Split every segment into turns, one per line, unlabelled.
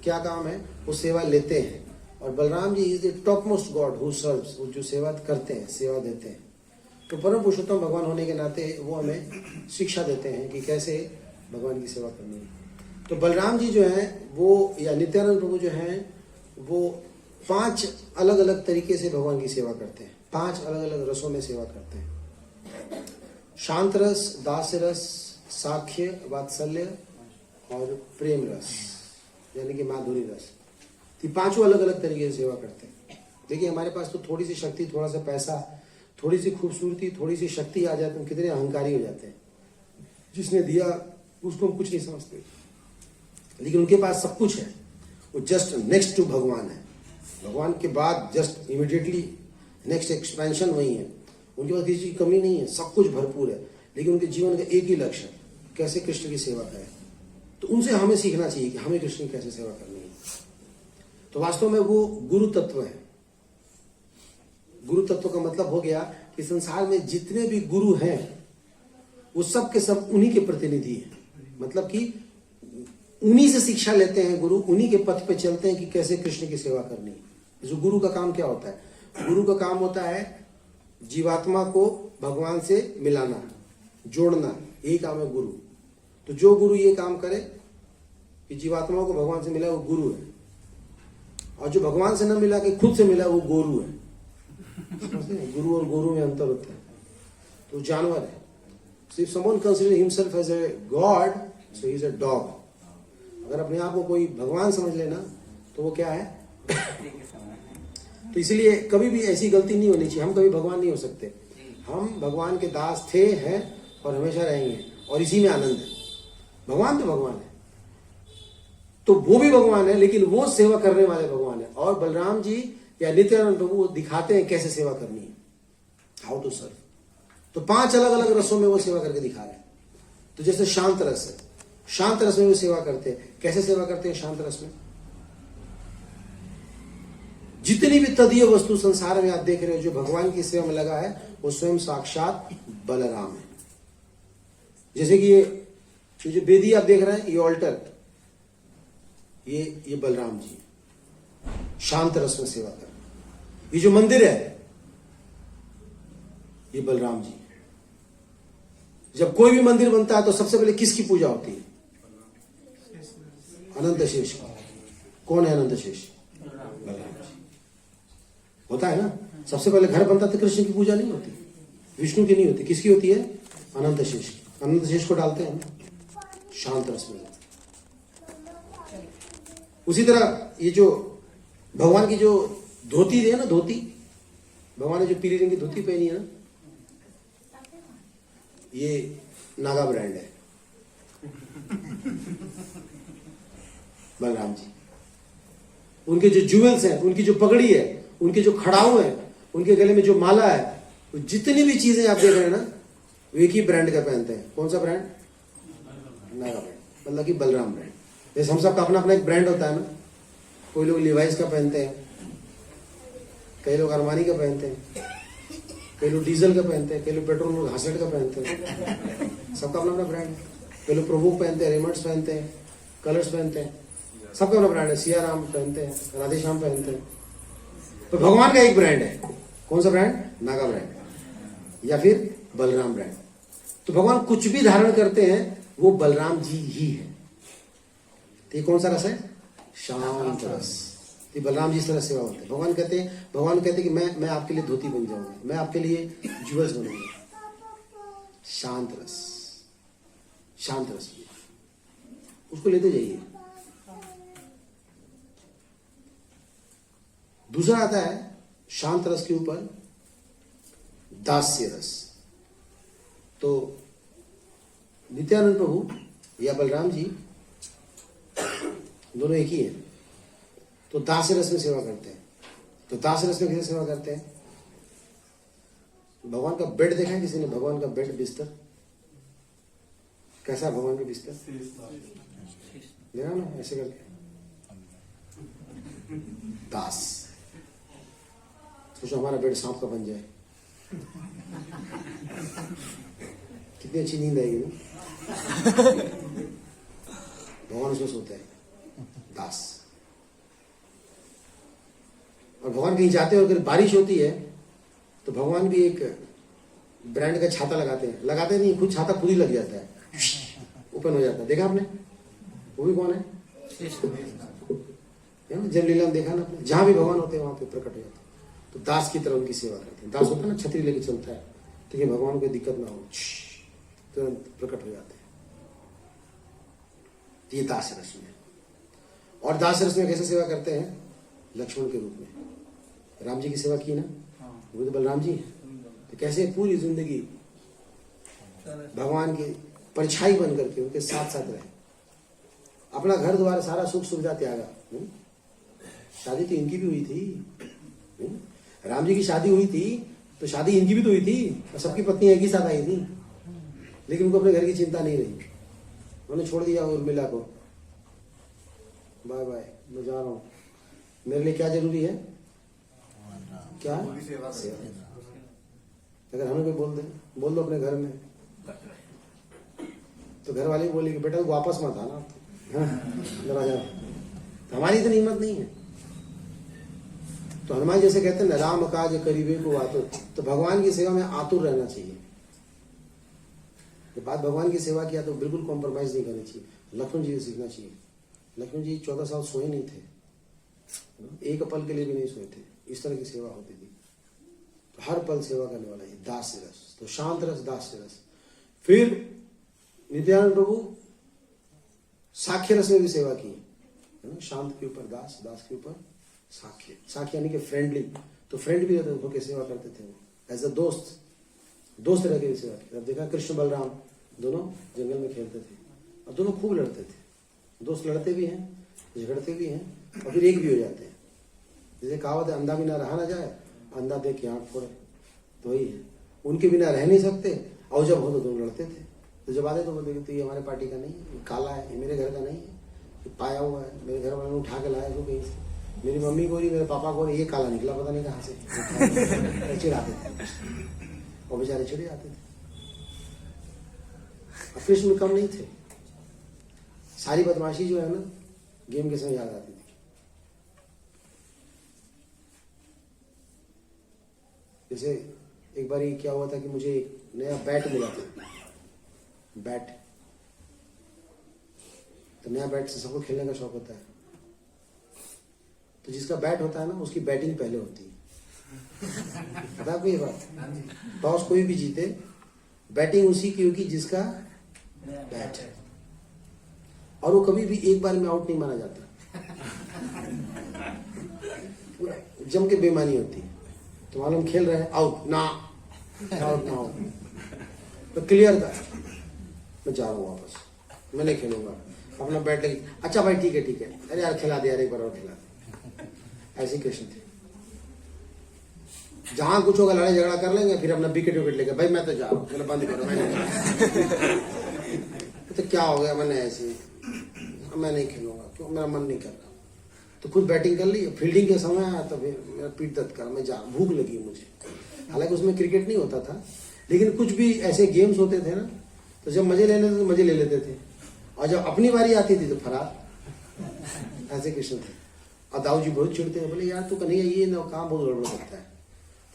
क्या काम है, वो सेवा लेते हैं। और Balram ji is the top most god who serves, वो जो सेवा करते हैं, सेवा देते हैं। तो परम पुरुषोत्तम भगवान होने के नाते वो हमें शिक्षा देते हैं कि कैसे भगवान की सेवा करनी है। तो बलराम जी जो हैं वो, या नित्यानंद प्रभु जो हैं, वो 5 अलग अलग तरीके से भगवान की सेवा करते हैं। 5 अलग अलग रसों में सेवा करते हैं। शांत रस, दास रस, साख्य, वात्सल्य और प्रेम रस, यानी कि माधुरी रस। ये 5 अलग अलग तरीके से सेवा करते हैं। देखिए हमारे पास तो थोड़ी सी शक्ति, थोड़ा सा पैसा, थोड़ी सी खूबसूरती, थोड़ी सी शक्ति आ जाती है, हम कितने अहंकारी हो जाते हैं। जिसने दिया उसको हम कुछ नहीं समझते, लेकिन उनके पास सब कुछ है। वो जस्ट नेक्स्ट टू भगवान है। भगवान के बाद जस्ट इमीडिएटली नेक्स्ट एक्सपेंशन वही है। उनके पास किसी चीज की कमी नहीं है, सब कुछ भरपूर है, लेकिन उनके जीवन का एक ही लक्ष्य है, कैसे कृष्ण की सेवा करें। तो उनसे हमें सीखना चाहिए कि हमें कृष्ण की कैसे सेवा करनी है। तो वास्तव में वो गुरु तत्व है। गुरु तत्व का मतलब हो गया कि संसार में जितने भी गुरु हैं वो सब के सब उन्हीं के प्रतिनिधि हैं। मतलब कि उन्हीं से शिक्षा लेते हैं गुरु, उन्हीं के पथ पे चलते हैं कि कैसे कृष्ण की सेवा करनी है। जो गुरु का काम क्या होता है? गुरु का काम होता है जीवात्मा को भगवान से मिलाना, जोड़ना, यही काम है गुरु। तो जो गुरु ये काम करे कि जीवात्मा को भगवान से मिला, वो गुरु है। और जो भगवान से न मिला के खुद से मिला, वो गोरू है। गुरु और गोरू में अंतर होता है। तो जानवर है। So if someone considers himself as a god, so he is a dog. अगर अपने आप को कोई भगवान समझ लेना तो वो क्या है? तो इसलिए कभी भी ऐसी गलती नहीं होनी चाहिए। हम कभी भगवान नहीं हो सकते। हम भगवान के दास थे, हैं और हमेशा रहेंगे, और इसी में आनंद है। भगवान तो भगवान है, तो वो भी भगवान है, लेकिन वो सेवा करने वाले भगवान है। और बलराम जी या नित्यानंद प्रभु वो दिखाते हैं कैसे सेवा करनी है, हाउ टू सर्व। तो 5 अलग अलग रसों में वो सेवा करके दिखा रहे हैं। तो जैसे शांत रस है, शांत रस में वो सेवा करते हैं। कैसे सेवा करते हैं शांत रस में? जितनी भी तदीय वस्तु संसार में आप देख रहे हो जो भगवान की सेवा में लगा है, वो स्वयं साक्षात बलराम है। जैसे कि ये जो वेदी आप देख रहे हैं, ये ऑल्टर, ये बलराम जी शांत रस में सेवा कर रहे हैं। ये जो मंदिर है, ये बलराम जी। जब कोई भी मंदिर बनता है तो सबसे पहले किसकी पूजा होती है? अनंत शेष का। कौन है अनंत शेष? बलराम जी। होता है ना, सबसे पहले घर बनता तो कृष्ण की पूजा नहीं होती, विष्णु की नहीं होती, किसकी होती है? अनंत शेष की। अनंत शेष को डालते हैं शांत रस में। उसी तरह ये जो भगवान की जो धोती है ना, धोती, भगवान ने जो पीली रंग की धोती पहनी है ना, ये नागा ब्रांड है। बलराम जी, उनके जो ज्वेल्स हैं, उनकी जो पगड़ी है, उनके जो खड़ाऊ हैं, उनके गले में जो माला है, तो जितनी भी चीजें आप देख रहे हैं ना, वो एक ही ब्रांड का पहनते हैं। कौन सा ब्रांड? नागा ब्रांड, मतलब कि बलराम ब्रांड। जैसे हम सबका अपना अपना एक ब्रांड होता है ना। कोई लोग लिवाइस का पहनते हैं, कई लोग अरमानी का पहनते हैं, कई लोग डीजल का पहनते हैं, कई लोग पेट्रोल और घासलेट का पहनते हैं। सबका अपना अपना ब्रांड है। कई लोग प्रभु पहनते हैं, रेमंड्स पहनते हैं, कलर्स पहनते हैं, सबका अपना ब्रांड है। सिया राम पहनते हैं, राधे श्याम पहनते हैं। तो भगवान का एक ब्रांड है। कौन सा ब्रांड? नागा ब्रांड या फिर बलराम ब्रांड। तो भगवान कुछ भी धारण करते हैं वो बलराम जी ही है। तो ये कौन सा रस है? शांत रस। ये बलराम जी इस तरह सेवा होते हैं। भगवान कहते हैं कि मैं आपके लिए धोती बन जाऊंगा, मैं आपके लिए ज्वेल्स बनूंगा। शांत रस, शांत रस उसको लेते जाइए। दूसरा आता है शांत रस के ऊपर दास्य रस। तो नित्यानंद प्रभु या बलराम जी दोनों एक ही हैं। तो दास रस में सेवा करते हैं। तो दास रस में कैसे सेवा करते हैं? भगवान का बेड देखा है किसी ने? भगवान का बेड, बिस्तर कैसा? भगवान का बिस्तर देखा ना, ऐसे करके दास। सोचो हमारा बेड सांप का बन जाए, कितनी अच्छी नींद आएगी ना। भगवान उसमें सोते हैं, दास। और भगवान कहीं जाते हैं और अगर बारिश होती है तो भगवान भी एक ब्रांड का छाता लगाते नहीं, खुद छाता खुद ही लग जाता है, ओपन हो जाता है। देखा आपने? वो भी कौन है? जब लीला में देखा ना आपने, जहां भी भगवान होते हैं वहां पे प्रकट हो जाते हैं। तो दास की तरह उनकी सेवा करते हैं। दास होता है ना, छतरी लेके चलता है तो ये भगवान को दिक्कत ना हो, तुरंत प्रकट हो जाते हैं। ये दास रस में। और दास रस में कैसे सेवा करते हैं? लक्ष्मण के रूप में। राम जी की सेवा की ना, वो तो बलराम जी। तो कैसे पूरी जिंदगी भगवान की परछाई बन करके उनके साथ साथ रहे, अपना घर द्वार सारा सुख सुविधा त्यागा। शादी तो इनकी भी हुई थी, राम जी की शादी हुई थी तो शादी इनकी भी तो हुई थी, और सबकी पत्नी एक ही साथ आई थी, लेकिन उनको अपने घर की चिंता नहीं रही। उन्होंने छोड़ दिया उर्मिला को, बाय बाय मैं जा रहा हूं, मेरे लिए क्या जरूरी है? क्या? अगर हमें कोई बोल दो अपने घर में, तो घर वाले बोले कि बेटा वापस मत आना, जरा जा। तो हमारी इतनी हिम्मत नहीं है। तो हनुमान जैसे कहते हैं ना, राम काज करीबे को आतुर, तो भगवान की सेवा में आतुर रहना चाहिए। बात भगवान की सेवा किया तो बिल्कुल कॉम्प्रोमाइज नहीं करनी चाहिए। लक्ष्मण जी से सीखना चाहिए। लक्ष्मण जी 14 साल सोए नहीं थे, एक पल के लिए भी नहीं सोए थे, इस तरह की सेवा होती थी। तो हर पल सेवा करने वाला ये दास रस। तो शांत रस, दास रस। फिर नित्यानंद प्रभु साख्य रस में भी सेवा की है ना, शांत के ऊपर दास, दास के ऊपर साख्य। साख्य यानी कि फ्रेंडली, तो फ्रेंड भी होकर सेवा करते थे वो, एज अ दोस्त रह के भी सेवा की। अब देखा कृष्ण बलराम दोनों जंगल में खेलते थे और दोनों खूब लड़ते थे। दोस्त लड़ते भी हैं, झगड़ते भी हैं, और फिर एक भी हो जाते हैं। जैसे कहावत है, अंधा बिना रहा ना जाए, अंधा देख के आंख फोड़े, तो वही है। उनके बिना रह नहीं सकते, और जब हो तो दोनों लड़ते थे। तो जब आते तो बोलते तो ये हमारे पार्टी का नहीं है, ये काला है, ये मेरे घर का नहीं है, ये पाया हुआ है, मेरे घर वालों ने उठा के लाया इसको कहीं से, मेरी मम्मी को नहीं, मेरे पापा को नहीं, ये काला निकला पता नहीं कहाँ से। चिढ़ाते थे और बेचारे चिढ़े आते थे। कृष्ण में कम नहीं थे। सारी बदमाशी जो है ना, गेम के समय याद आती थी। जैसे एक बार क्या हुआ था कि मुझे एक नया बैट मिला था, बैट। तो नया बैट से सबको खेलने का शौक होता है। तो जिसका बैट होता है ना, उसकी बैटिंग पहले होती है। पता आपको ये बात? टॉस कोई भी जीते, बैटिंग उसी की होगी जिसका बैट है, और वो कभी भी एक बार में आउट नहीं माना जाता। पूरा जम के बेईमानी होती है। तो मालूम खेल रहे हैं, आउट ना, आउट ना हो, तो क्लियर था, मैं जा रहा हूँ वापस, मैं नहीं खेलूंगा, अपना बैट लगी। अच्छा भाई ठीक है, अरे यार खिला दे यार, एक बार और खिला दे। ऐसे कृष्ण थे। जहां कुछ होगा लड़ाई झगड़ा कर लेंगे, फिर अपना विकेट लेके, भाई मैं तो जा रहा हूँ, मैंने बंद करो, मैंने तो क्या हो गया, मैंने ऐसे, मैं नहीं खेलूंगा, क्यों, मेरा मन नहीं कर रहा। तो खुद बैटिंग कर ली, फील्डिंग के समय आया तो फिर मेरा पीठ दर्द कर, मैं जा, भूख लगी मुझे। हालांकि उसमें क्रिकेट नहीं होता था, लेकिन कुछ भी ऐसे गेम्स होते थे ना, तो जब मजे लेने थे तो मजे ले लेते थे, और जब अपनी बारी आती थी तो फरार। ऐसे कृष्ण थे। और दाऊ जी बहुत चिढ़ते हैं, बोले यार तू कन्हैया ये ना काम बहुत गड़बड़ करता है,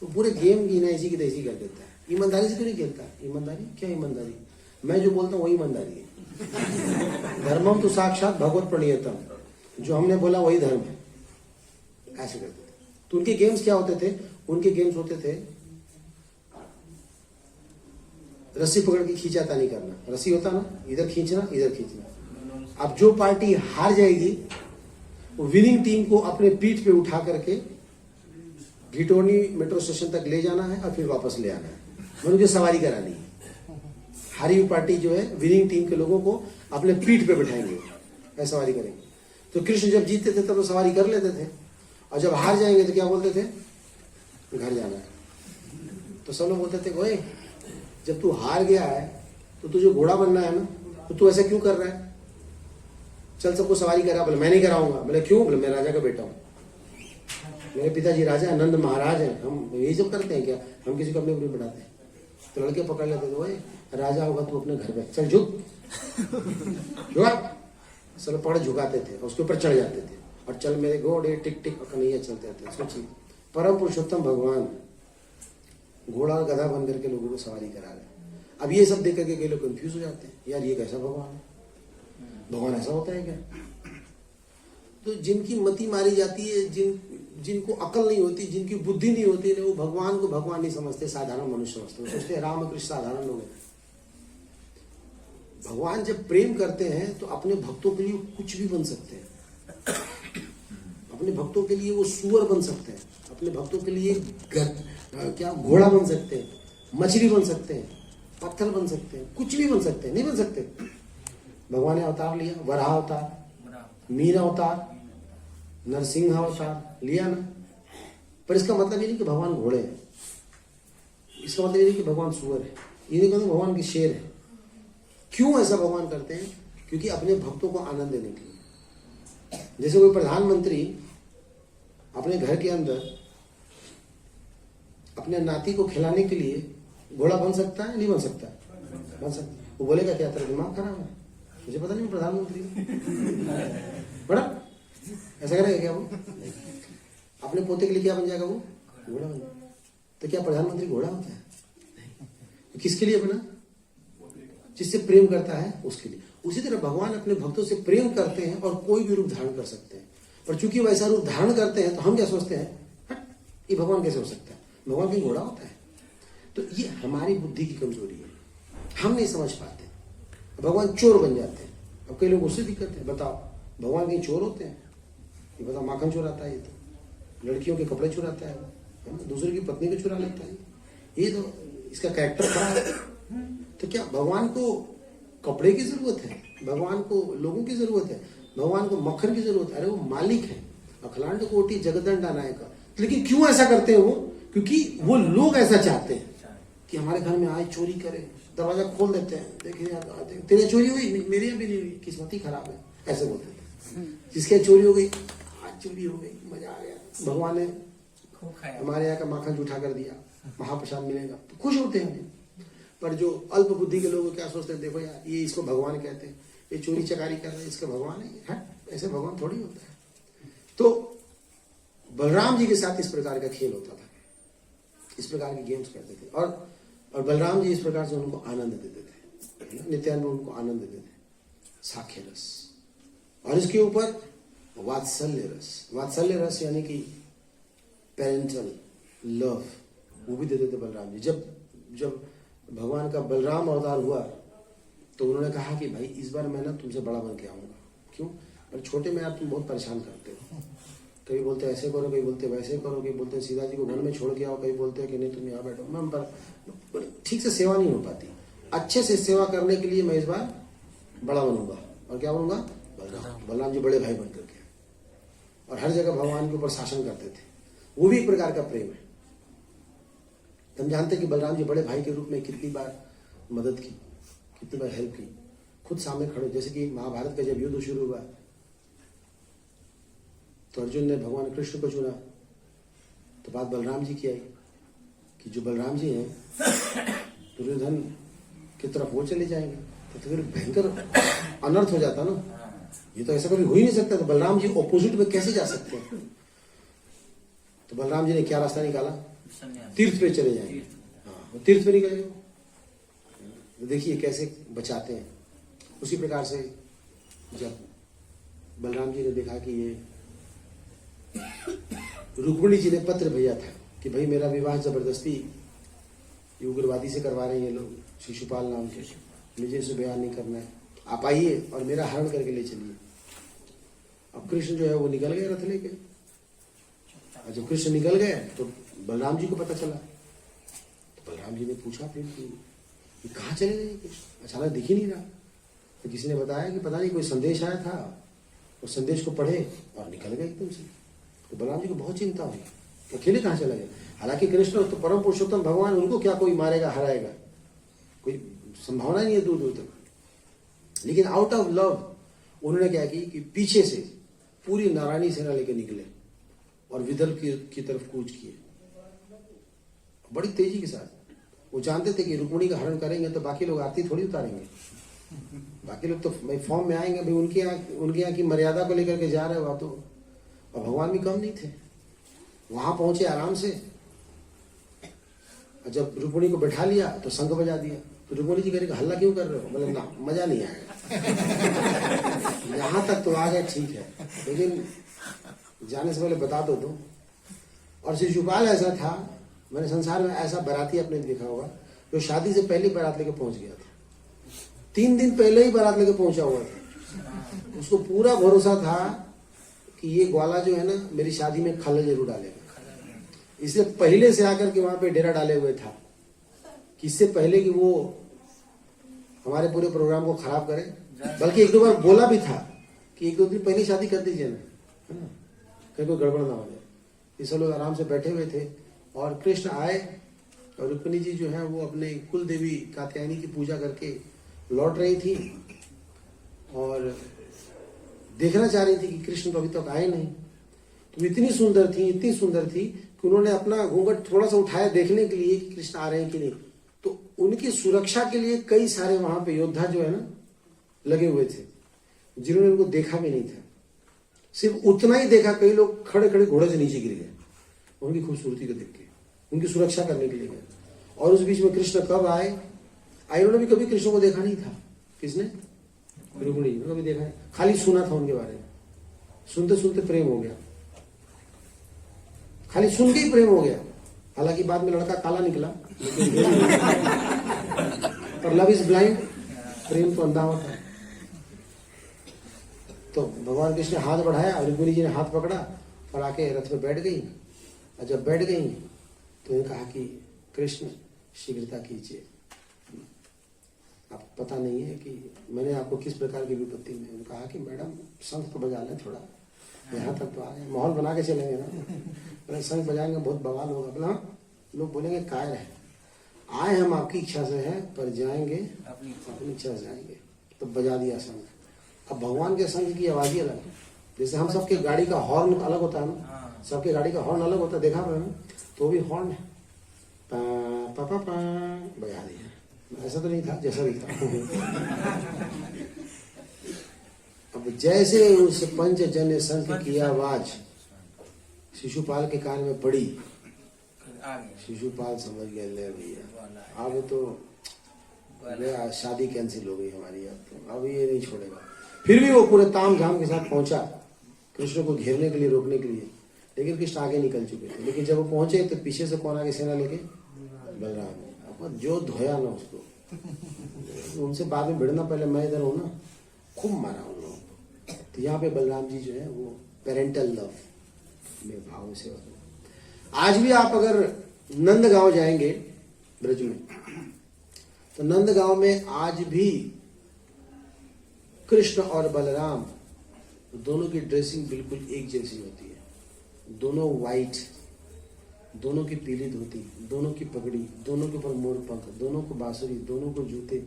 तो पूरे गेम की ना ऐसी की तैसी कर देता है। ईमानदारी से क्यों नहीं खेलता? ईमानदारी क्या ईमानदारी? मैं जो बोलता हूँ वही ईमानदारी है। धर्मम तो साक्षात भगवत प्रणीयतम, जो हमने बोला वही धर्म है। ऐसे करते थे। तो उनके गेम्स क्या होते थे? उनके गेम्स होते थे रस्सी पकड़ के खींचातानी करना। रस्सी होता ना, इधर खींचना इधर खींचना। अब जो पार्टी हार जाएगी वो विनिंग टीम को अपने पीठ पे उठा करके घिटोनी मेट्रो स्टेशन तक ले जाना है और फिर वापस ले आना है, उनकी सवारी करानी है। हारी हुई पार्टी जो है विनिंग टीम के लोगों को अपने पीठ पे बैठाएंगे, ऐसा सवारी करेंगे। तो कृष्ण जब जीतते थे तब तो सवारी कर लेते थे, और जब हार जाएंगे तो क्या बोलते थे? घर जाना है। तो सब लोग बोलते थे, ओए जब तू हार गया है तो तुझे घोड़ा बनना है ना, तो तू ऐसा क्यों कर रहा है? चल सबको सवारी करा। बोले मैं नहीं कराऊंगा। बोले क्यों? बोले मैं राजा का बेटा हूँ, मेरे पिताजी राजा है, नंद महाराज है, हम यही सब करते हैं क्या? हम किसी को अपने ऊपर बढ़ाते हैं? तो लड़के पकड़ लेते थे, ओए राजा होगा तू अपने घर पे, चल झुक, सब पकड़ झुकाते थे, उसके ऊपर चढ़ जाते थे, और चल मेरे घोड़े टिक टिक, और कन्हैया चलते थे। सोचिए परम पुरुषोत्तम भगवान घोड़ा और गधा बन करके लोगों को सवारी करा रहे। अब ये सब देख करके कई लोग कंफ्यूज हो जाते हैं, यार ये कैसा भगवान है, भगवान ऐसा होता है क्या? तो जिनकी मति मारी जाती है, जिनको अकल नहीं होती, जिनकी बुद्धि नहीं होती है, वो भगवान को भगवान नहीं समझते, साधारण मनुष्य समझते हैं, सोचते हैं राम कृष्ण साधारण लोग हैं। भगवान जब प्रेम करते हैं तो अपने भक्तों के लिए कुछ भी बन सकते हैं। अपने भक्तों के लिए वो सुअर बन सकते हैं, अपने भक्तों के लिए क्या घोड़ा बन सकते हैं, मछली बन सकते हैं, पत्थर बन सकते हैं, कुछ भी बन सकते हैं। नहीं बन सकते? भगवान ने अवतार लिया, वराह अवतार, मीरा अवतार, नरसिंह अवतार लिया ना। पर इसका मतलब ये नहीं कि भगवान घोड़े हैं, इसका मतलब ये नहीं कि भगवान सुअर है, ये नहीं कहते भगवान की शेर है। क्यों ऐसा भगवान करते हैं? क्योंकि अपने भक्तों को आनंद देने के लिए। जैसे कोई प्रधानमंत्री अपने घर के अंदर अपने नाती को खिलाने के लिए घोड़ा बन सकता है? नहीं बन सकता? बन सकता। वो बोलेगा क्या तेरा दिमाग खराब है, मुझे पता नहीं प्रधानमंत्री बड़ा ऐसा करेगा क्या? वो अपने पोते के लिए क्या बन जाएगा? वो घोड़ा बन जाएगा। तो क्या प्रधानमंत्री घोड़ा होता है? तो किसके लिए बना? जिससे प्रेम करता है उसके लिए। उसी तरह भगवान अपने भक्तों से प्रेम करते हैं और कोई भी रूप धारण कर सकते हैं। पर चूंकि वैसा रूप धारण करते हैं तो हम क्या सोचते हैं, ये भगवान कैसे हो सकता है, भगवान कहीं घोड़ा होता है? तो ये हमारी बुद्धि की कमजोरी है, हम नहीं समझ पाते। भगवान चोर बन जाते हैं। अब कई लोग उससे दिक्कत है, बताओ भगवान कहीं चोर होते हैं? ये बताओ, माखन चुराता है, ये तो लड़कियों के कपड़े चुराता है, दूसरे की पत्नी को चुरा लेता है, ये तो इसका कैरेक्टर खराब है। तो क्या भगवान को कपड़े की जरूरत है? भगवान को लोगों की जरूरत है? भगवान को मक्खन की जरूरत है? अरे वो मालिक है, अखिलांड कोटि जगदंड नायक। लेकिन क्यों ऐसा करते हैं वो? क्योंकि वो लोग ऐसा चाहते हैं कि हमारे घर में आए, चोरी करे, दरवाजा खोल देते हैं, देखिए तेरे चोरी हुई, मेरी भी नहीं हुई, किस्मत ही खराब है, ऐसे बोलते हैं। जिसके चोरी हो गई, आज चोरी हो गई, मजा आ गया, भगवान ने हमारे यहाँ का माखन जूठा कर दिया, महाप्रसाद मिलेगा, तो खुश होते हैं। पर जो अल्प बुद्धि के लोग क्या सोचते हैं, देखो यार ये इसको भगवान कहते हैं, ये चोरी चकारी कर रहा है, इसका भगवान है? ऐसे भगवान थोड़ी होता है। तो बलराम जी के साथ इस प्रकार का खेल होता था, इस प्रकार के गेम्स करते थे। और बलराम जी इस प्रकार से उनको आनंद देते थे, नित्यानंद उनको आनंद देते थे, साख्य रस। और इसके ऊपर वात्सल्य रस, वात्सल्य रस यानी कि पेरेंटल लव, वो भी देते थे बलराम जी। जब भगवान का बलराम अवतार हुआ तो उन्होंने कहा कि भाई इस बार मैं ना तुमसे बड़ा बन के आऊंगा। क्यों? पर छोटे में आप तुम बहुत परेशान करते हो, कभी बोलते ऐसे करो, कभी बोलते वैसे करो, कभी बोलते सीधा जी को घर में छोड़ के आओ, कभी बोलते हैं कि नहीं तुम यहाँ बैठो। मैं पर ठीक से सेवा नहीं हो पाती। अच्छे से सेवा करने के लिए मैं इस बार बड़ा बनूंगा। और क्या बनूंगा? बलराम। बलराम जी बड़े भाई बन करके, और हर जगह भगवान के ऊपर शासन करते थे। वो भी एक प्रकार का प्रेम है। हम जानते कि बलराम जी बड़े भाई के रूप में कितनी बार मदद की, कितनी बार हेल्प की, खुद सामने खड़े। जैसे कि महाभारत का जब युद्ध शुरू हुआ तो अर्जुन ने भगवान कृष्ण को चुना, तो बात बलराम जी की आई कि जो बलराम जी हैं दुर्योधन की तरफ वो चले जाएंगे, तो फिर भयंकर अनर्थ हो जाता ना। ये तो ऐसा कभी हो ही नहीं सकता, तो बलराम जी ऑपोजिट में कैसे जा सकते हैं? तो बलराम जी ने क्या रास्ता निकाला? तीर्थ पे चले जाएंगे। हाँ, वो तीर्थ पे निकले। तो देखिए कैसे बचाते हैं। उसी प्रकार से जब बलराम जी ने देखा कि ये रुक्मिणी जी ने पत्र भेजा था कि भाई मेरा विवाह जबरदस्ती ये उग्रवादी से करवा रहे हैं ये लोग, शिशुपाल नाम के, मुझे इसे बयान नहीं करना है, आप आइए और मेरा हरण करके ले चलिए। अब कृष्ण जो है वो निकल गए रथ लेके, और जब कृष्ण निकल गए तो बलराम जी को पता चला। तो बलराम जी ने पूछा फिर कि ये कहाँ चले गए कृष्ण, अचानक दिख ही नहीं रहा। तो किसी ने बताया कि पता नहीं कोई संदेश आया था, उस संदेश को पढ़े और निकल गए एकदम से। तो बलराम जी को बहुत चिंता हुई कि अकेले कहाँ चला गया। हालांकि कृष्ण तो परम पुरुषोत्तम भगवान, उनको क्या कोई मारेगा हराएगा, कोई संभावना नहीं है दूर दूर तक। लेकिन आउट ऑफ लव उन्होंने क्या की कि पीछे से पूरी नारायणी सेना लेके निकले और विदर्भ की तरफ कूच किए बड़ी तेजी के साथ। वो जानते थे कि रुक्मिणी का हरण करेंगे तो बाकी लोग आरती थोड़ी उतारेंगे, बाकी लोग तो भाई फॉर्म में आएंगे, भाई उनके यहाँ की मर्यादा को लेकर के जा रहे हो आप तो। और भगवान भी कम नहीं थे, वहां पहुंचे आराम से, और जब रुक्मिणी को बैठा लिया तो शंख बजा दिया। तो रुक्मिणी जी कह रहे हल्ला क्यों कर रहे हो? मतलब ना, मजा नहीं आएगा। यहां तक तो आ गए, ठीक है, लेकिन जाने से पहले बता दो तो। और श्री शिशुपाल ऐसा था, मैंने संसार में ऐसा बाराती अपने देखा होगा जो शादी से पहले बारात लेके पहुंच गया था। 3 दिन पहले ही बारात लेके पहुंचा हुआ था। उसको पूरा भरोसा था कि ये ग्वाला जो है ना मेरी शादी में खलल जरूर डालेगा, इसलिए पहले से आकर के वहां पे डेरा डाले हुए था कि इससे पहले कि वो हमारे पूरे प्रोग्राम को खराब करे। बल्कि 1-2 बार बोला भी था कि 1-2 दिन पहले शादी कर दीजिए ना, है ना, कहीं कोई गड़बड़ ना हो जाए। ये सब लोग आराम से बैठे हुए थे और कृष्ण आए और रुक्मिणी जी जो है वो अपने कुल देवी कात्यायनी की पूजा करके लौट रही थी और देखना चाह रही थी कि कृष्ण तो अभी तक आए नहीं। तो इतनी सुंदर थी कि उन्होंने अपना घूंघट थोड़ा सा उठाया देखने के लिए कि कृष्ण आ रहे हैं कि नहीं। तो उनकी सुरक्षा के लिए कई सारे वहां पे योद्धा जो है ना लगे हुए थे, जिन्होंने उनको देखा भी नहीं था। सिर्फ उतना ही देखा, कई लोग खड़े खड़े घोड़े से नीचे गिर गए उनकी खूबसूरती को देख के, उनकी सुरक्षा करने के लिए गए। और उस बीच में कृष्ण कब आए, उन्होंने भी कभी कृष्ण को देखा नहीं था। किसने? रुक्मिणी जी ने कभी देखा नहीं, खाली सुना था उनके बारे में। सुनते सुनते प्रेम हो गया, खाली सुन के ही प्रेम हो गया। हालांकि बाद में लड़का काला निकला, पर लव इज ब्लाइंड, प्रेम तो अंधा होता है। तो भगवान कृष्ण ने हाथ बढ़ाया और रुक्मिणी जी ने हाथ पकड़ा और आके रथ पे बैठ गई। और जब बैठ गई तो उन्होंने कहा कि कृष्ण शीघ्रता कीजिए, आपको पता नहीं है कि मैंने आपको किस प्रकार की विपत्ति में। उन्होंने कहा कि मैडम शंख तो बजा लें थोड़ा, यहाँ तक तो आ गए, माहौल बना के चलेंगे ना, शंख बजाएंगे बहुत बवाल होगा। बोला लोग बोलेंगे कायर है, आए हम आपकी इच्छा से हैं पर जाएंगे अपनी इच्छा से जाएंगे। तो बजा दिया शंख। अब भगवान के शंख की आवाज ही अलग है। जैसे हम सबके गाड़ी का हॉर्न अलग होता है ना, सबके गाड़ी का हॉर्न अलग होता है, देखा आपने? तो भी हॉर्न है, पा पा पा बजा दिया। ऐसा तो नहीं था, जैसा भी था। अब जैसे उस पंचजन्य शंख की आवाज शिशुपाल के कान में पड़ी, शिशुपाल समझ गया ले भैया अब तो शादी कैंसिल हो गई हमारी, अब ये नहीं छोड़ेगा। फिर भी वो पूरे ताम झाम के साथ पहुंचा कृष्ण को घेरने के लिए, रोकने के लिए, लेकिन कृष्ण आगे निकल चुके थे। लेकिन जब वो पहुंचे तो पीछे से कौन आगे सेना लेके? बलराम। अब जो धोया ना उसको, उनसे बाद में भिड़ना, पहले मैं इधर हूं ना, खूब मारा उन लोगों को। तो यहाँ पे बलराम जी जो है वो पेरेंटल लव में भाव से। आज भी आप अगर नंदगांव जाएंगे ब्रज में, तो नंदगांव में आज भी कृष्ण और बलराम दोनों की ड्रेसिंग बिल्कुल एक जैसी होती है। दोनों वाइट, दोनों की पीली धोती, दोनों की पगड़ी, दोनों के ऊपर मोर पंख, दोनों को बांसुरी, दोनों को जूते,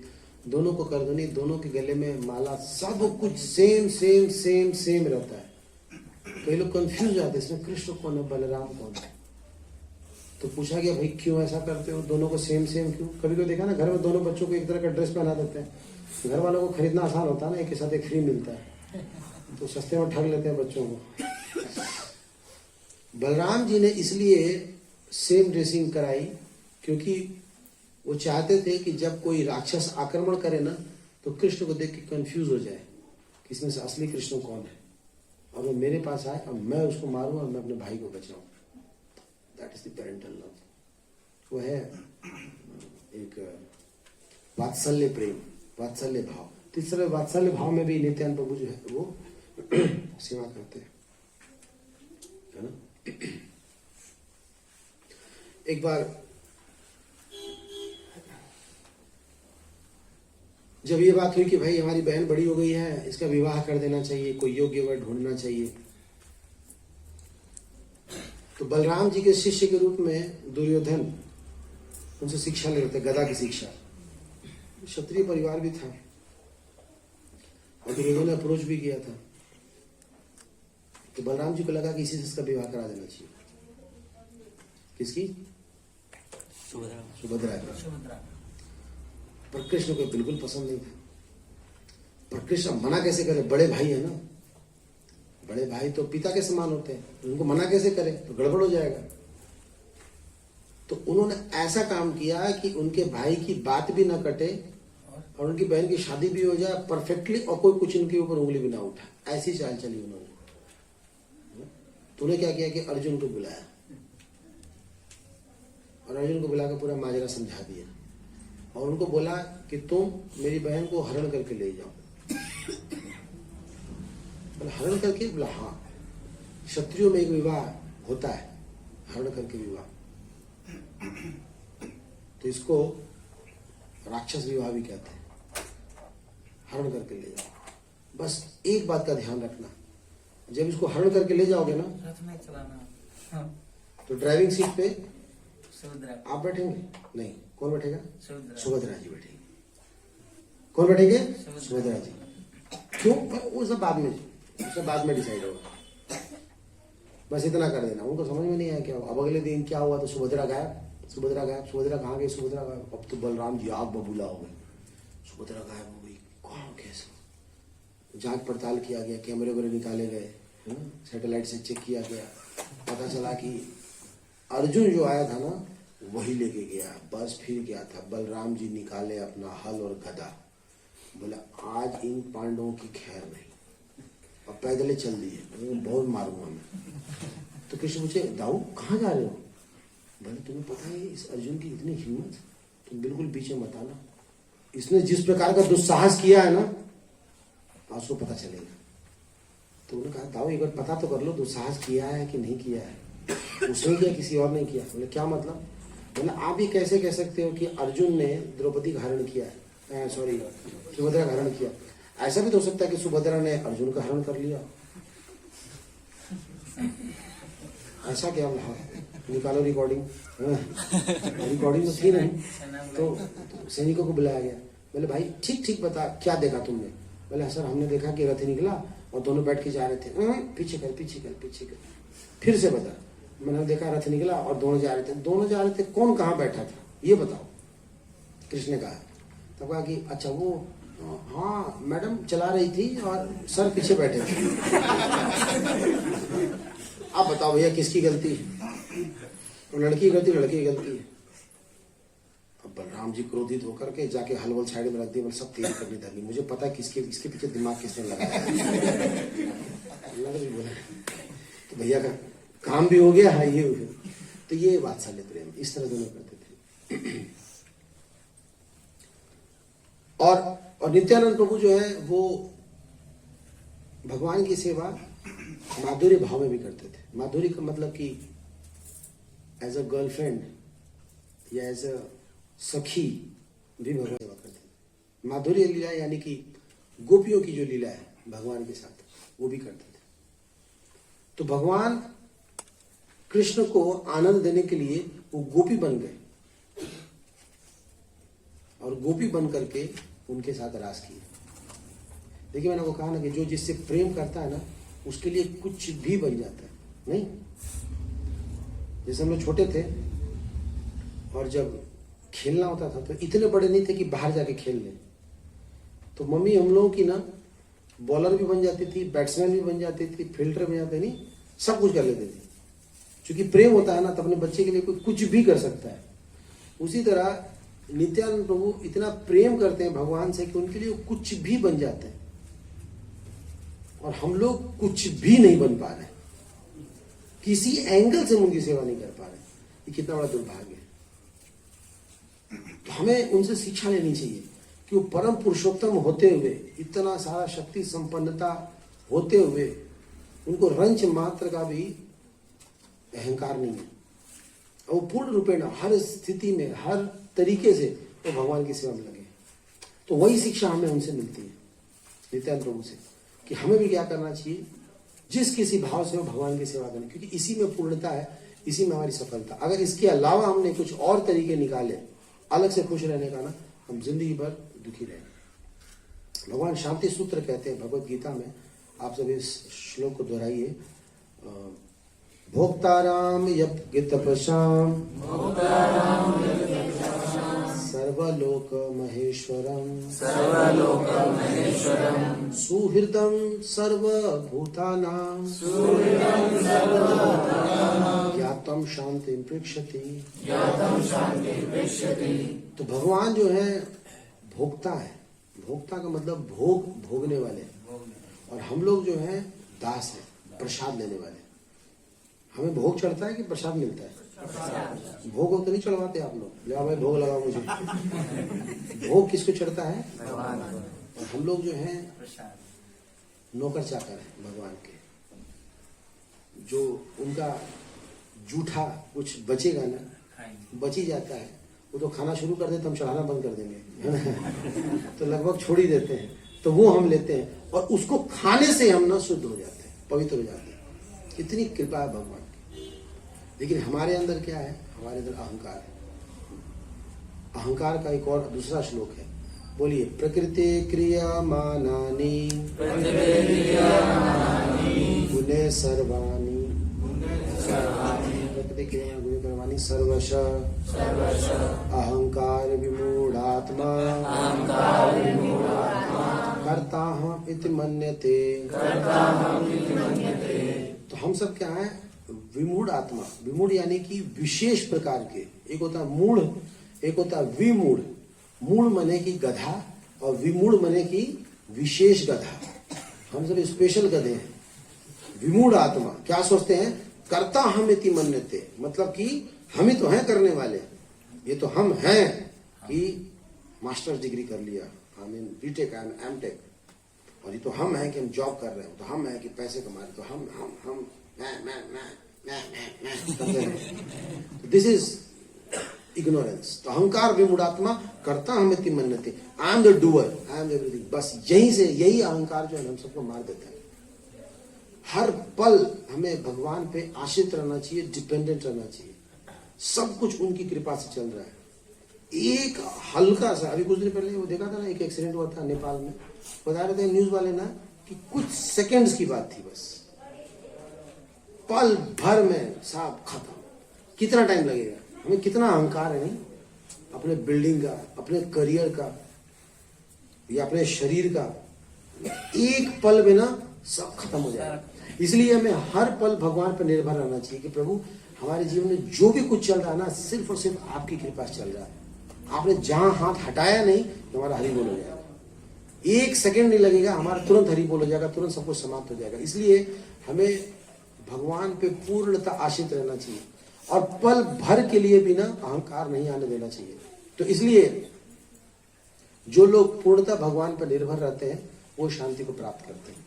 दोनों को करधनी, दोनों के गले में माला, सब कुछ सेम सेम सेम सेम रहता है। कई लोग कंफ्यूज जाते हैं इसमें कृष्ण कौन है बलराम कौन है। तो पूछा गया भाई क्यों ऐसा करते हो, दोनों को सेम सेम क्यों? कभी कभी देखा ना घर में दोनों बच्चों को एक तरह का ड्रेस पहना देते हैं, घर वालों को खरीदना आसान होता है ना, एक के साथ एक फ्री मिलता है, तो सस्ते में ठग लेते हैं बच्चों को। बलराम जी ने इसलिए सेम ड्रेसिंग कराई क्योंकि वो चाहते थे कि जब कोई राक्षस आक्रमण करे ना तो कृष्ण को देख के कंफ्यूज हो जाए कि इसमें से असली कृष्ण कौन है, और वो मेरे पास आए और मैं उसको मारूं और मैं अपने भाई को बचाऊं। That is the parental love. वो है एक वात्सल्य प्रेम, वात्सल्य भाव। तीसरे वात्सल्य भाव में भी नित्यानंद प्रभु जो है वो सेवा करते हैं, है ना। एक बार जब ये बात हुई कि भाई हमारी बहन बड़ी हो गई है, इसका विवाह कर देना चाहिए, कोई योग्य वर ढूंढना चाहिए, तो बलराम जी के शिष्य के रूप में दुर्योधन उनसे शिक्षा ले रहे थे, गदा की शिक्षा। क्षत्रिय परिवार भी था और दुर्योधन ने अप्रोच भी किया था। तो बलराम जी को लगा कि इसी से इसका विवाह करा देना चाहिए। किसकी? सुभद्रा। पर कृष्ण को बिल्कुल पसंद नहीं था। पर कृष्ण मना कैसे करे, बड़े भाई है ना, बड़े भाई तो पिता के समान होते हैं, उनको मना कैसे करें, तो गड़बड़ हो जाएगा। तो उन्होंने ऐसा काम किया कि उनके भाई की बात भी ना कटे और उनकी बहन की शादी भी हो जाए परफेक्टली, और कोई कुछ उनके ऊपर उंगली भी ना उठा। ऐसी चाल चली उन्होंने। तो उन्हें क्या किया कि अर्जुन को बुलाया और अर्जुन को बुलाकर पूरा माजरा समझा दिया और उनको बोला कि तुम मेरी बहन को हरण करके ले जाओ। बोला हरण करके? बोला हाँ, क्षत्रियों में एक विवाह होता है, हरण करके विवाह, तो इसको राक्षस विवाह भी कहते हैं। हरण करके ले जाओ। बस एक बात का ध्यान रखना, जब इसको हरण करके ले जाओगे ना,
रथ में चलाना। हाँ।
तो ड्राइविंग सीट पे
सुभद्रा।
आप बैठेंगे? नहीं, कौन बैठेगा?
सुभद्रा।
सुभद्रा जी बैठेंगे। कौन बैठेंगे? सुभद्रा जी। क्यों? वो सब बाद में, उससे बाद में डिसाइड होगा। बस इतना कर देना। उनको समझ में नहीं आया क्या। अब अगले दिन क्या हुआ, तो सुभद्रा गायब। सुभद्रा गायब। सुभद्रा कहाँ गई? सुभद्रा गायब। अब तो बलराम जी आग बबूला हो गए। सुभद्रा गायब हो गई, कौन कैसे? जांच पड़ताल किया गया, कैमरे वैमरे निकाले गए, सैटेलाइट से चेक किया गया, पता चला कि अर्जुन जो आया था ना वही लेके गया। बस फिर गया था। बलराम जी निकाले अपना हल और गदा, बोला आज इन पांडवों की खैर नहीं, और पैदल चल दिए, बहुत मारूंगा मैं। तो कृष्ण पूछे दाऊ कहाँ जा रहे हो? बोले तुम्हें पता है इस अर्जुन की इतनी हिम्मत, तुम बिल्कुल पीछे मत आना। इसने जिस प्रकार का दुस्साहस किया है ना, उसको पता चलेगा। तो उन्होंने कहा दाऊ एक बार पता तो कर लो दुस्साहस किया है कि नहीं किया है। उसने किया, किसी और ने किया? बोले क्या मतलब? बोले आप ही कैसे कह सकते हो कि अर्जुन ने द्रौपदी का हरण किया है, सॉरी सुभद्रा का हरण किया? ऐसा भी तो हो सकता है कि सुभद्रा ने अर्जुन का हरण कर लिया। ऐसा क्या? बोला हाँ, निकालो रिकॉर्डिंग। रिकॉर्डिंग तो थी नहीं। तो सैनिकों को बुलाया गया। बोले भाई ठीक ठीक बता, क्या देखा तुमने? बोले सर हमने देखा कि रथ निकला और दोनों बैठ के जा रहे थे। पीछे कर पीछे कर पीछे कर। फिर से बता। मैंने देखा रथ निकला और दोनों जा रहे थे। दोनों जा रहे थे, कौन कहाँ बैठा था ये बताओ? कृष्ण ने कहा। तब कहा कि अच्छा वो हाँ मैडम चला रही थी और सर पीछे बैठे थे। आप बताओ भैया किसकी गलती है? लड़की की गलती, लड़की की गलती है। अब बलराम जी क्रोधित होकर के जाके हलवल साइड में रख दिया। सब तैयारी करनी था। मुझे पता है किसके इसके पीछे दिमाग किसने लगाया। बोला तो भैया का काम भी हो गया है ये। तो ये वात्सल्य प्रेम, इस तरह दोनों करते थे। और नित्यानंद प्रभु जो है वो भगवान की सेवा माधुर्य भाव में भी करते थे। माधुर्य का मतलब कि एज अ गर्लफ्रेंड या एज अ सखी भी भगवान सेवा करते थे। माधुर्य लीला यानी कि गोपियों की जो लीला है भगवान के साथ, वो भी करते थे। तो भगवान कृष्ण को आनंद देने के लिए वो गोपी बन गए और गोपी बन करके उनके साथ रास किए। देखिए मैंने आपको कहा ना कि जो जिससे प्रेम करता है ना उसके लिए कुछ भी बन जाता है। नहीं, जैसे हम लोग छोटे थे और जब खेलना होता था तो इतने बड़े नहीं थे कि बाहर जाके खेल लें, तो मम्मी हम लोगों की ना बॉलर भी बन जाती थी, बैट्समैन भी बन जाती थी, फील्डर बन जाते, नहीं सब कुछ कर लेते थे। क्योंकि प्रेम होता है ना तो अपने बच्चे के लिए कोई कुछ भी कर सकता है। उसी तरह नित्यानंद प्रभु इतना प्रेम करते हैं भगवान से कि उनके लिए कुछ भी बन जाते हैं और हम लोग कुछ भी नहीं बन पा रहे, किसी एंगल से उनकी सेवा नहीं कर पा रहे। ये कितना बड़ा दुर्भाग्य है। तो हमें उनसे शिक्षा लेनी चाहिए कि वो परम पुरुषोत्तम होते हुए, इतना सारा शक्ति संपन्नता होते हुए, उनको रंच मात्र का भी अहंकार नहीं है। वो पूर्ण रूपेण हर स्थिति में हर तरीके से वो भगवान की सेवा में लगे। तो वही शिक्षा हमें उनसे मिलती है, नित्यानंद प्रभु से, कि हमें भी क्या करना चाहिए, जिस किसी भाव से वो भगवान की सेवा करें, क्योंकि इसी में पूर्णता है, इसी में हमारी सफलता। अगर इसके अलावा हमने कुछ और तरीके निकाले अलग से खुश रहने का ना, हम जिंदगी भर दुखी रहेंगे। भगवान शांति सूत्र कहते हैं भगवत गीता में, आप सब इस श्लोक को दोहराइए। भोक्ताराम यज्ञ तपसाम सर्वलोक महेश्वरम
सर्वलोकमहेश्वरम्
सुहृदं सर्वभूतानां ज्ञातं शांतिं पृच्छति।
ज्ञातं शान्तिं पृच्छति।
तो भगवान जो है भोक्ता है। भोक्ता का मतलब भोगने वाले, और हम लोग जो है दास है, प्रसाद लेने वाले। हमें भोग चढ़ता है कि प्रसाद मिलता है? भोग तो नहीं चढ़वाते आप लोग, ले भाई भोग लगाओ मुझे। भोग किसको चढ़ता है?
भगवान
और हम लोग जो है
प्रसाद
नौकर चाकर है भगवान के। जो उनका जूठा कुछ बचेगा ना,
खाएंगे।
बच ही जाता है, वो तो खाना शुरू कर देते, हम चढ़ाना बंद कर देंगे, है ना? तो लगभग छोड़ ही देते हैं, तो वो हम लेते हैं और उसको खाने से हम ना शुद्ध हो जाते हैं, पवित्र हो जाते हैं। इतनी कृपा है भगवान की। लेकिन हमारे अंदर क्या है? हमारे अंदर अहंकार है। अहंकार का एक और दूसरा श्लोक है, बोलिए। प्रकृति क्रियमाणानि गुणे सर्वाणि, प्रकृति क्रियमाणानि गुणे कर्माणि सर्वश अहंकार विमूढ़ात्मा कर्ताहम् इति मन्यते। तो हम सब क्या है? विमूढ़ आत्मा। विमूढ़ यानी कि विशेष प्रकार के। एक होता है मूढ़, एक होता है विमूढ़। मूढ़ मने की गधा और विमूढ़ मने की विशेष गधा। हम सब स्पेशल गधे हैं। विमूढ़ आत्मा क्या सोचते हैं? कर्ता हम इति मन्यते, मतलब कि हम ही तो हैं करने वाले। ये तो हम हैं कि मास्टर्स डिग्री कर लिया, आई मीन बीटेक, एमटेक, और ये तो हम हैं कि हम जॉब कर रहे हैं, तो हम हैं कि पैसे कमा रहे, तो हम दिस इज इग्नोरेंस। तो अहंकार विमूढ़ात्मा करता हम इति मन्यते, I am the doer, I am everything. बस यही अहंकार जो है हम सबको मार देता है। हर पल हमें भगवान पे आश्रित रहना चाहिए, डिपेंडेंट रहना चाहिए। सब कुछ उनकी कृपा से चल रहा है। एक हल्का सा, अभी कुछ दिन पहले वो देखा था ना, एक एक्सीडेंट हुआ था नेपाल में, बता रहे थे न्यूज वाले ना कि कुछ सेकंड्स की बात थी, बस पल भर में सब खत्म। कितना टाइम लगेगा? हमें कितना अहंकार है नहीं, अपने बिल्डिंग का, अपने करियर का या अपने शरीर का। एक पल में ना सब खत्म हो जाएगा। इसलिए हमें हर पल भगवान पर निर्भर रहना चाहिए कि प्रभु हमारे जीवन में जो भी कुछ चल रहा है ना, सिर्फ और सिर्फ आपकी कृपा से चल रहा है। आपने जहां हाथ हटाया नहीं, तो हमारा हरि बोल हो जाएगा। एक सेकंड नहीं लगेगा, हमारा तुरंत हरि बोल हो जाएगा, तुरंत सब कुछ समाप्त हो जाएगा। इसलिए हमें भगवान पे पूर्णतः आश्रित रहना चाहिए और पल भर के लिए भी ना अहंकार नहीं आने देना चाहिए। तो इसलिए जो लोग पूर्णतः भगवान पर निर्भर रहते हैं वो शांति को प्राप्त करते हैं।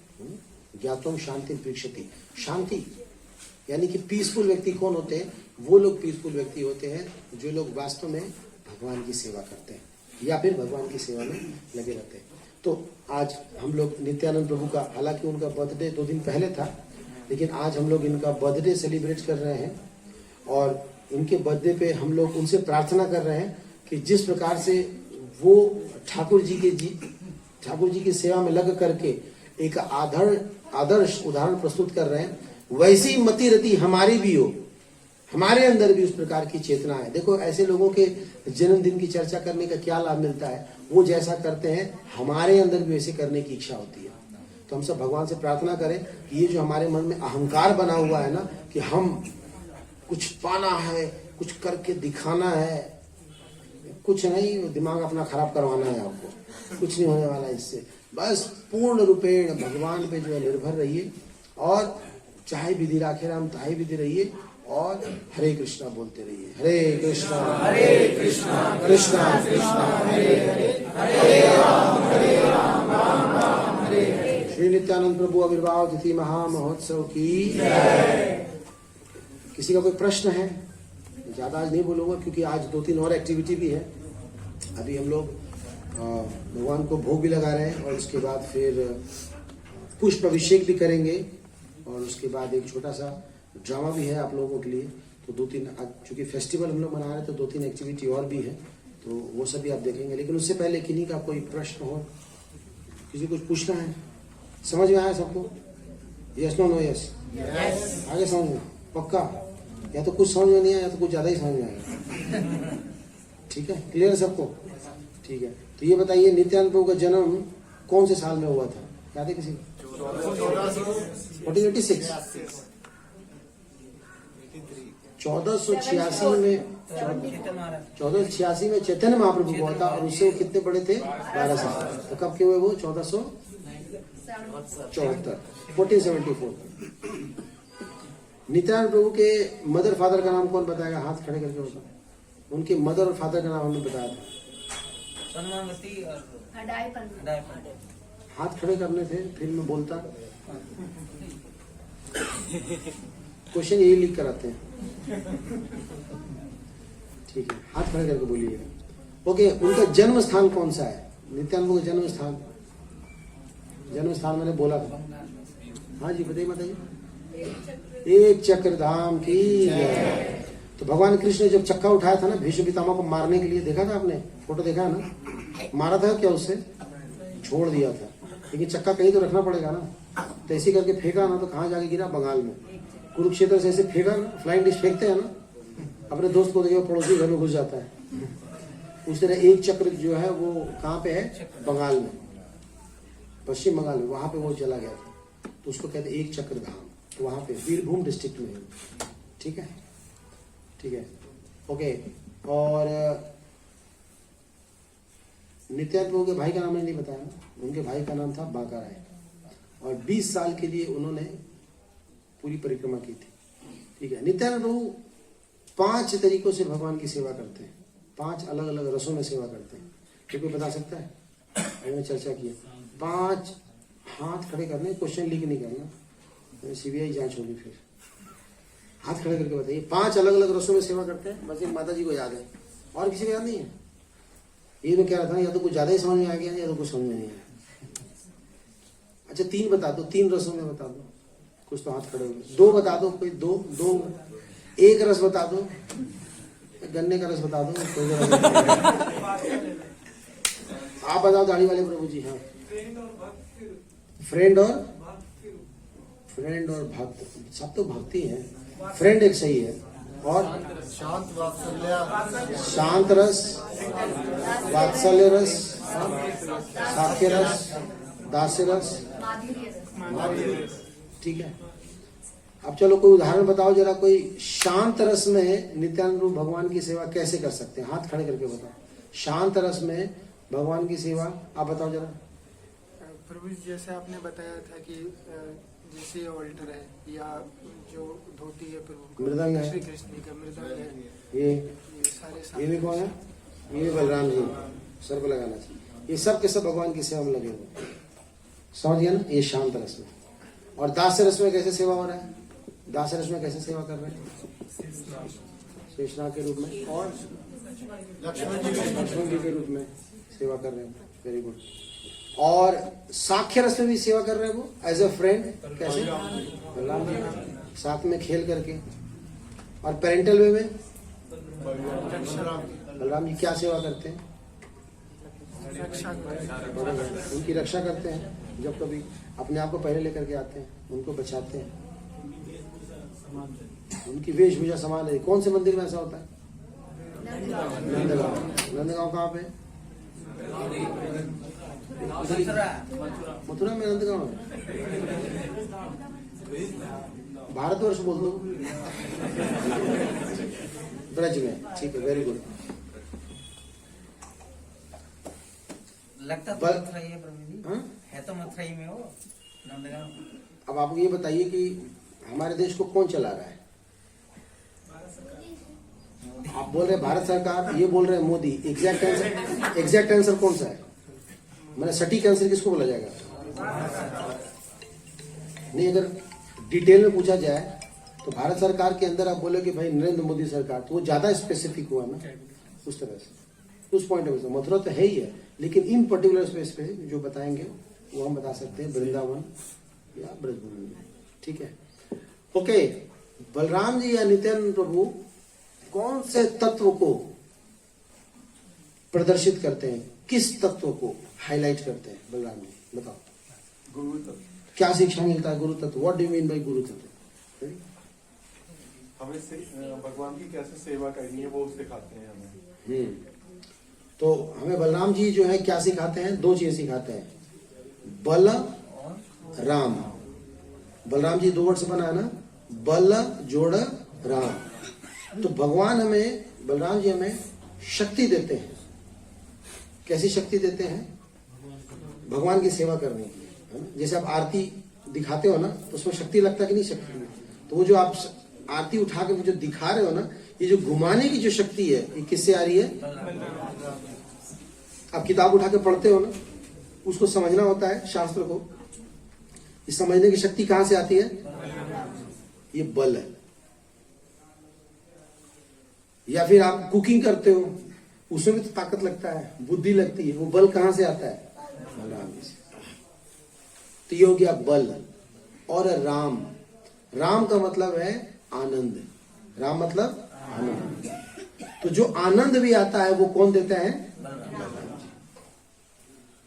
ज्ञातम शांति पृच्छति। शांति यानी कि पीसफुल व्यक्ति कौन होते हैं? वो लोग पीसफुल व्यक्ति होते हैं जो लोग वास्तव में भगवान की सेवा करते हैं या फिर भगवान की सेवा में लगे रहते हैं। तो आज हम लोग नित्यानंद प्रभु का, हालांकि उनका बर्थडे 2 दिन पहले था, लेकिन आज हम लोग इनका बर्थडे सेलिब्रेट कर रहे हैं और इनके बर्थडे पे हम लोग उनसे प्रार्थना कर रहे हैं कि जिस प्रकार से वो ठाकुर जी की सेवा में लग करके एक आदर्श उदाहरण प्रस्तुत कर रहे हैं, वैसी मति रति हमारी भी हो, हमारे अंदर भी उस प्रकार की चेतना है। देखो ऐसे लोगों के जन्मदिन की चर्चा करने का क्या लाभ मिलता है? वो जैसा करते हैं हमारे अंदर भी वैसे करने की इच्छा होती है। तो हम सब भगवान से प्रार्थना करें कि ये जो हमारे मन में अहंकार बना हुआ है ना कि हम कुछ पाना है, कुछ करके दिखाना है, कुछ नहीं, दिमाग अपना खराब करवाना है आपको, कुछ नहीं होने वाला इससे। बस पूर्ण रूपेण भगवान पे जो है निर्भर रहिए और चाहे विधि राखे राम ताहि विधि रहिए और हरे कृष्णा बोलते रहिए। हरे कृष्णा कृष्णा कृष्णा हरे हरे, हरे राम राम राम हरे हरे। श्री नित्यानंद प्रभु आविर्भाव तिथि महा महोत्सव की जय। किसी का कोई प्रश्न है? ज्यादा आज नहीं बोलूंगा क्योंकि आज 2-3 और एक्टिविटी भी है। अभी हम लोग भगवान को भोग भी लगा रहे हैं और उसके बाद फिर पुष्प अभिषेक भी करेंगे और उसके बाद एक छोटा सा ड्रामा भी है आप लोगों के लिए। तो 2-3, चूंकि फेस्टिवल हम लोग मना रहे हैं तो 2-3 एक्टिविटी और भी है, तो वो सब भी आप देखेंगे। लेकिन उससे पहले किन्हीं का कोई प्रश्न हो, किसी कुछ पूछना है? समझ में आया सबको? Yes no no yes? आगे समझ में पक्का? या तो कुछ समझ में नहीं आया या तो कुछ ज्यादा ही समझ में आया। ठीक है, क्लियर है सबको? ठीक है, तो ये बताइए नित्यानंद प्रभु का जन्म कौन से साल में हुआ था, याद है किसी को? 1486 1486 में 1486 में चैतन्य महाप्रभु हुआ था और उससे वो कितने बड़े थे? 12 साल। तो कब के हुए वो? 1474 1474। नित्यानंद प्रभु के मदर फादर का नाम कौन बताएगा? हाथ खड़े करके बताओ। उनके मदर और फादर का नाम हमने बताया था। हाथ खड़े करने थे, फिर मैं बोलता। क्वेश्चन यही लिख कर आते हैं। ठीक है, हाथ खड़े करके बोलिएगा। ओके, उनका जन्म स्थान कौन सा है? नित्यानंद का जन्म स्थान, जन्म स्थान मैंने बोला था। हाँ जी बताइए बताइए। एक चक्रधाम की जय। तो भगवान कृष्ण ने जब चक्का उठाया था ना भीष्म पितामह को मारने के लिए, देखा था आपने? फोटो देखा है ना? मारा था क्या उससे? छोड़ दिया था, लेकिन चक्का कहीं तो रखना पड़ेगा ना। तो ऐसे करके फेंका ना, तो कहाँ जाके गिरा? बंगाल में। कुरुक्षेत्र से ऐसे फेंका ना, फ्लाइंग डिश फेंकते हैं ना, अपने दोस्त को देखिए पड़ोसी घर में घुस जाता है। उस तरह एक चक्र जो है वो कहाँ पे है? बंगाल में, पश्चिम बंगाल में, वहां पे वो चला गया था। तो उसको कहते एक चक्र धाम। तो वहां पे वीरभूम डिस्ट्रिक्ट में है। ठीक है, ठीक है, ओके। और नित्यानंद प्रभु के भाई का नाम मैंने नहीं बताया ना, उनके भाई का नाम था बांका राय। और 20 साल के लिए उन्होंने पूरी परिक्रमा की थी। ठीक है, नित्यानंद प्रभु 5 तरीकों से भगवान की सेवा करते हैं, 5 अलग अलग रसों में सेवा करते हैं। क्या कोई बता सकता है? मैंने चर्चा की 5 हाथ खड़े करने, क्वेश्चन लीक नहीं करना, सीबीआई जांच होगी फिर। हाथ खड़े करके बताइए 5 अलग अलग रसों में सेवा करते हैं। बस एक माता जी को याद है, और किसी को याद नहीं है? ये मैं कह रहा था, या तो कुछ ज्यादा ही समझ में आ गया या तो कुछ समझ में नहीं आया। अच्छा 3 बता दो, 3 रसों में बता दो। कुछ तो हाथ खड़े हो गए। 2 बता दो, कोई 2 1 रस बता दो, गन्ने का रस बता दो, कोई आप बताओ दाढ़ी वाले प्रभु जी। हाँ, फ्रेंड और भक्त, सब तो भक्ति है। फ्रेंड एक सही है, और
शांत वात्सल्य,
शांत रस, वात्सल्य रस, साख्य रस, दास्य रस, ठीक है। अब चलो कोई उदाहरण बताओ जरा, कोई शांत रस में नित्यानंद प्रभु भगवान की सेवा कैसे कर सकते हैं? हाथ खड़े करके बताओ। शांत रस में भगवान की सेवा आप बताओ जरा।
प्रभु जैसे आपने बताया था कि जैसे ऑल्टर है या जो धोती है प्रभु,
मृदंग है,
श्री कृष्ण का मृदंग है,
ये
सारे
ये भी कौन है? ये भी बलराम जी, सर को लगाना चाहिए। ये सब के सब भगवान की सेवा में लगे हुए, समझ गया ना? ये शांत रस में। और दास्य रस में कैसे सेवा हो रहा है? दास्य रस में कैसे सेवा कर रहे हैं? शेषनाग के रूप में और लक्ष्मण जी के रूप में सेवा कर रहे हैं। Very good. और साख्य रस में भी सेवा कर रहे हैं वो, एज अ फ्रेंड। कैसे? बलराम जी साथ में खेल करके। और पेरेंटल वे में बलराम जी क्या सेवा करते हैं? उनकी रक्षा करते हैं। जब कभी अपने आप को पहले लेकर के आते हैं, उनको बचाते हैं। उनकी वेशभूषा समान है। कौन से मंदिर में ऐसा होता है? नंदगांव। नंदगांव कहाँ पे? मथुरा में नंदगांव है। भारतवर्ष बोल दो, ब्रज में। ठीक है, वेरी गुड।
लगता तो मथुरा ही है प्रभु जी।
हाँ?
है तो मथुरा ही में हो, नंदगांव।
अब आप ये बताइए कि हमारे देश को कौन चला रहा है? आप बोल रहे हैं भारत सरकार, ये बोल रहे हैं मोदी। एग्जैक्ट आंसर कौन सा है? मैंने सटीक आंसर किसको बोला जाएगा? नहीं, अगर डिटेल में पूछा जाए तो भारत सरकार के अंदर आप बोले कि भाई नरेंद्र मोदी सरकार, तो वो ज्यादा स्पेसिफिक हुआ ना उस तरह से, उस पॉइंट ऑफ व्यू। मथुरा तो है ही है, लेकिन इन पर्टिकुलर स्पेस पे जो बताएंगे वो हम बता सकते हैं वृंदावन या ब्रजभूमि में। ठीक है, ओके। बलराम जी या नित्यानंद प्रभु कौन से तत्व को प्रदर्शित करते हैं? किस तत्व को हाईलाइट करते हैं बलराम जी? बताओ।
गुरु तत्व।
क्या शिक्षा मिलता है गुरु तत्व? What do you mean by गुरु तत्व?
हमें भगवान की कैसे सेवा करनी है वो सिखाते हैं हमें।
तो हमें बलराम जी जो है क्या सिखाते हैं? दो चीजें सिखाते हैं, बल राम। बलराम जी 2 वर्ड से बना है ना, बल जोड़ राम। तो भगवान हमें, बलराम जी हमें शक्ति देते हैं। कैसी शक्ति देते हैं? भगवान की सेवा करने की, है ना। जैसे आप आरती दिखाते हो ना, तो उसमें शक्ति लगता है कि नहीं? शक्ति नहीं। तो वो जो आप आरती उठा के जो दिखा रहे हो ना, ये जो घुमाने की जो शक्ति है, ये किससे आ रही है? आप किताब उठा के पढ़ते हो ना, उसको समझना होता है शास्त्र को। इस समझने की शक्ति कहां से आती है? ये बल है। या फिर आप कुकिंग करते हो, उसमें भी तो ताकत लगता है, बुद्धि लगती है। वो बल कहां से आता है? बलराम जी से। तो ये हो गया बल। और राम, राम का मतलब है आनंद। राम मतलब आनंद। तो जो आनंद भी आता है वो कौन देता है?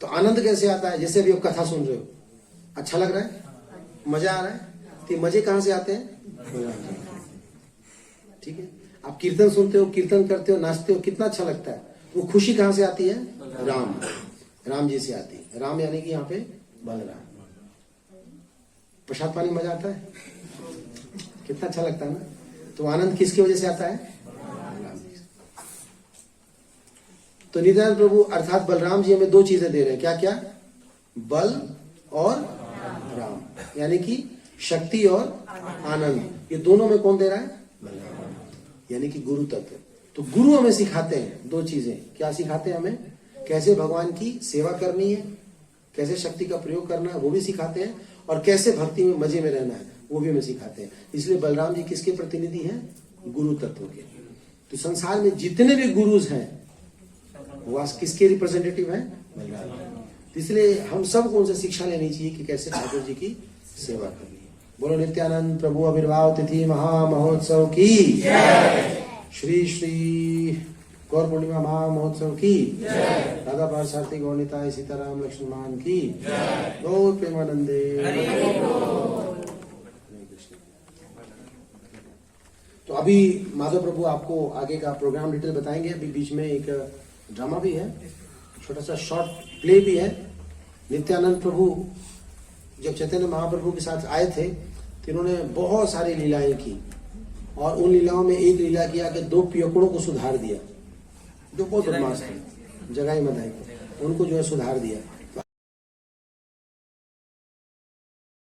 तो आनंद कैसे आता है? जैसे अभी आप कथा सुन रहे हो, अच्छा लग रहा है, मजा आ रहा है, तो मजे कहां से आते हैं? ठीक है। आप कीर्तन सुनते हो, कीर्तन करते हो, नाचते हो, कितना अच्छा लगता है। वो खुशी कहां से आती है? राम, राम जी से आती है। राम यानी कि यहाँ पे बलराम। प्रसाद पानी मजा आता है, कितना अच्छा लगता है ना। तो आनंद किसकी वजह से आता है? बलराम जी से। तो नित्यानंद प्रभु अर्थात बलराम जी हमें 2 चीजें दे रहे हैं। क्या क्या? बल और राम, यानी कि शक्ति और आनंद। ये दोनों में कौन दे रहा है? बलराम, यानी कि गुरु तत्व। तो गुरु हमें सिखाते हैं 2 चीजें। क्या सिखाते हैं हमें? कैसे भगवान की सेवा करनी है, कैसे शक्ति का प्रयोग करना है वो भी सिखाते हैं, और कैसे भक्ति में मजे में रहना है वो भी हमें सिखाते हैं। इसलिए बलराम जी किसके प्रतिनिधि हैं? गुरु तत्व के। तो संसार में जितने भी गुरुज हैं वो आज किसके रिप्रेजेंटेटिव हैं? बलराम। तो इसलिए हम सबको उनसे शिक्षा लेनी चाहिए कि कैसे ठाकुर जी की सेवा करनी है। बोलो नित्यानंद प्रभु आविर्भाव तिथि महामहोत्सव की श्री श्री गौर पूर्णिमा महामहोत्सव की राधा पार्थसारथी गौरनिताय सीताराम लक्ष्मण की गौर प्रेमानंदे। तो अभी माधव प्रभु आपको आगे का प्रोग्राम डिटेल बताएंगे। अभी बीच में एक ड्रामा भी है, छोटा सा शॉर्ट प्ले भी है। नित्यानंद प्रभु जब चैतन्य महाप्रभु के साथ आए थे तो इन्होंने बहुत सारी लीलाएं की, और उन लीलाओं में एक लीला किया कि 2 पियकड़ों को सुधार दिया, जो बहुत बदमाश थे, जगाई मधाई को, उनको जो है सुधार दिया।